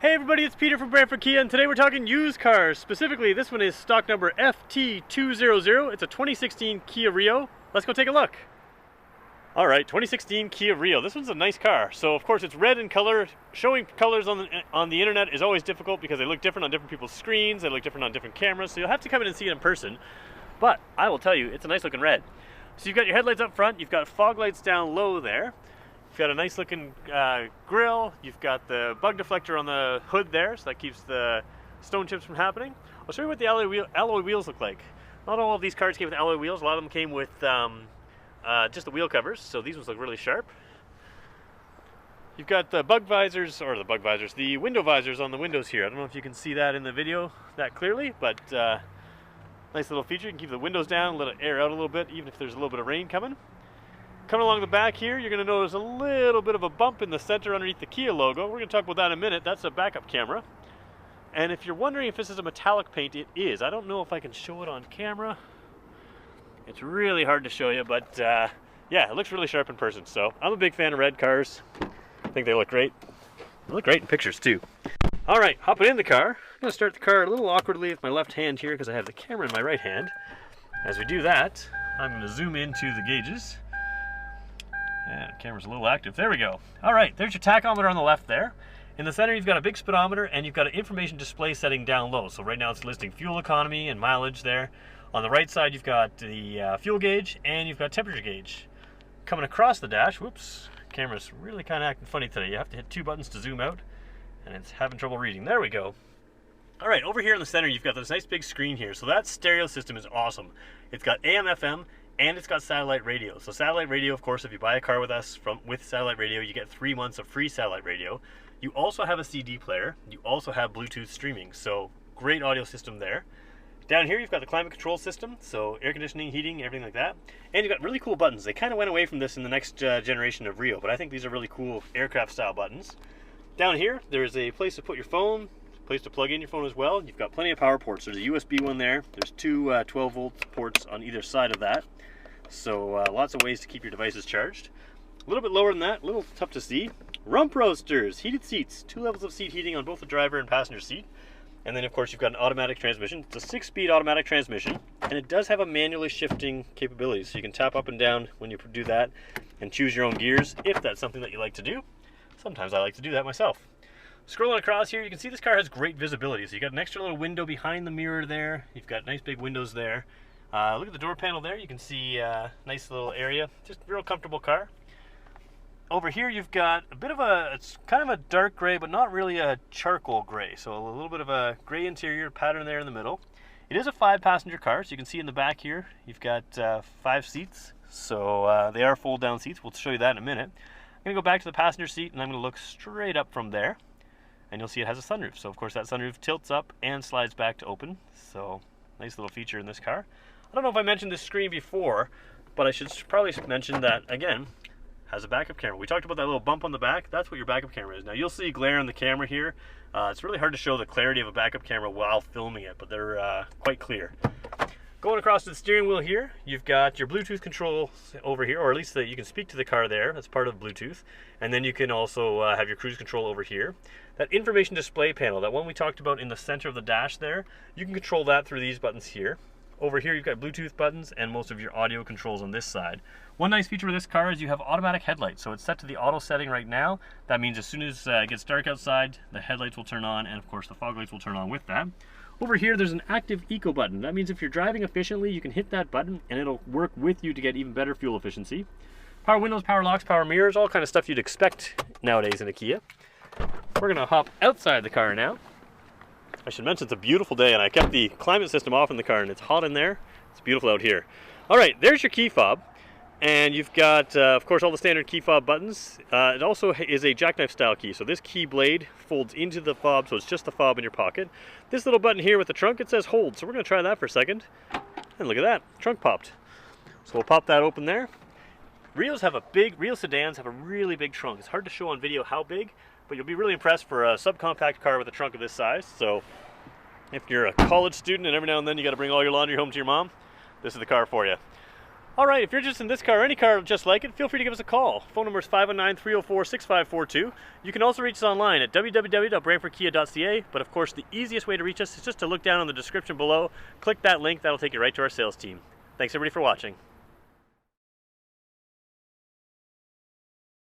Hey everybody, it's Peter from Brantford Kia, and today we're talking used cars. Specifically, this one is stock number FT200. It's a 2016 Kia Rio. Let's go take a look. Alright, 2016 Kia Rio. This one's a nice car. So of course it's red in color. Showing colors on the internet is always difficult because they look different on different people's screens, they look different on different cameras, so you'll have to come in and see it in person. But I will tell you, it's a nice looking red. So you've got your headlights up front, you've got fog lights down low there. You've got a nice looking grille, you've got the bug deflector on the hood there, so that keeps the stone chips from happening. I'll show you what the alloy wheels look like. Not all of these cars came with alloy wheels, a lot of them came with just the wheel covers, so these ones look really sharp. You've got the the window visors on the windows here. I don't know if you can see that in the video that clearly, but nice little feature. You can keep the windows down, let it air out a little bit, even if there's a little bit of rain coming. Coming along the back here, you're going to notice a little bit of a bump in the center underneath the Kia logo. We're going to talk about that in a minute. That's a backup camera. And if you're wondering if this is a metallic paint, it is. I don't know if I can show it on camera. It's really hard to show you, but yeah, it looks really sharp in person. So I'm a big fan of red cars. I think they look great. They look great in pictures too. All right, hopping in the car. I'm going to start the car a little awkwardly with my left hand here because I have the camera in my right hand. As we do that, I'm going to zoom into the gauges. Yeah, the camera's a little active. There we go. All right, there's your tachometer on the left there. In the center, you've got a big speedometer, and you've got an information display setting down low. So right now it's listing fuel economy and mileage there. On the right side, you've got the fuel gauge, and you've got temperature gauge. Coming across the dash, whoops, camera's really kind of acting funny today. You have to hit two buttons to zoom out, and it's having trouble reading. There we go. All right, over here in the center, you've got this nice big screen here. So that stereo system is awesome. It's got AM, FM, and it's got satellite radio. So satellite radio, of course, if you buy a car with us with satellite radio, you get 3 months of free satellite radio. You also have a CD player. You also have Bluetooth streaming. So great audio system there. Down here, you've got the climate control system. So air conditioning, heating, everything like that. And you've got really cool buttons. They kind of went away from this in the next generation of Rio, but I think these are really cool aircraft style buttons. Down here, there's a place to put your phone, place to plug in your phone as well. You've got plenty of power ports. There's a USB one there. There's two 12-volt ports on either side of that. So lots of ways to keep your devices charged. A little bit lower than that, a little tough to see. Rump roasters, heated seats, 2 levels of seat heating on both the driver and passenger seat. And then of course you've got an automatic transmission. It's a 6-speed automatic transmission, and it does have a manually shifting capability. So you can tap up and down when you do that and choose your own gears if that's something that you like to do. Sometimes I like to do that myself. Scrolling across here, you can see this car has great visibility. So you got an extra little window behind the mirror there. You've got nice big windows there. Look at the door panel there. You can see a nice little area. Just a real comfortable car. Over here you've got a bit of it's kind of a dark gray, but not really a charcoal gray. So a little bit of a gray interior pattern there in the middle. It is a 5-passenger car, so you can see in the back here, you've got 5 seats. So they are fold down seats. We'll show you that in a minute. I'm gonna go back to the passenger seat, and I'm gonna look straight up from there. And you'll see it has a sunroof. So of course that sunroof tilts up and slides back to open. So nice little feature in this car. I don't know if I mentioned this screen before, but I should probably mention that, again, has a backup camera. We talked about that little bump on the back. That's what your backup camera is. Now, you'll see glare on the camera here. It's really hard to show the clarity of a backup camera while filming it, but they're quite clear. Going across to the steering wheel here, you've got your Bluetooth control over here, or at least you can speak to the car there. That's part of Bluetooth. And then you can also have your cruise control over here. That information display panel, that one we talked about in the center of the dash there, you can control that through these buttons here. Over here you've got Bluetooth buttons and most of your audio controls on this side. One nice feature with this car is you have automatic headlights. So it's set to the auto setting right now. That means as soon as it gets dark outside, the headlights will turn on, and of course the fog lights will turn on with that. Over here there's an active eco button. That means if you're driving efficiently, you can hit that button and it'll work with you to get even better fuel efficiency. Power windows, power locks, power mirrors, all kind of stuff you'd expect nowadays in a Kia. We're gonna hop outside the car now. I should mention it's a beautiful day, and I kept the climate system off in the car, and it's hot in there. It's beautiful out here. All right, there's your key fob, and you've got, of course, all the standard key fob buttons. It also is a jackknife style key, so this key blade folds into the fob, so it's just the fob in your pocket. This little button here with the trunk, it says hold, so we're going to try that for a second. And look at that, trunk popped. So we'll pop that open there. Rio sedans have a really big trunk. It's hard to show on video how big, but you'll be really impressed for a subcompact car with a trunk of this size. So if you're a college student and every now and then you got to bring all your laundry home to your mom, this is the car for you. Alright, if you're interested in this car or any car just like it, feel free to give us a call. Phone number is 519-304-6542. You can also reach us online at www.brantfordkia.ca, but of course the easiest way to reach us is just to look down on the description below, click that link, that'll take you right to our sales team. Thanks everybody for watching.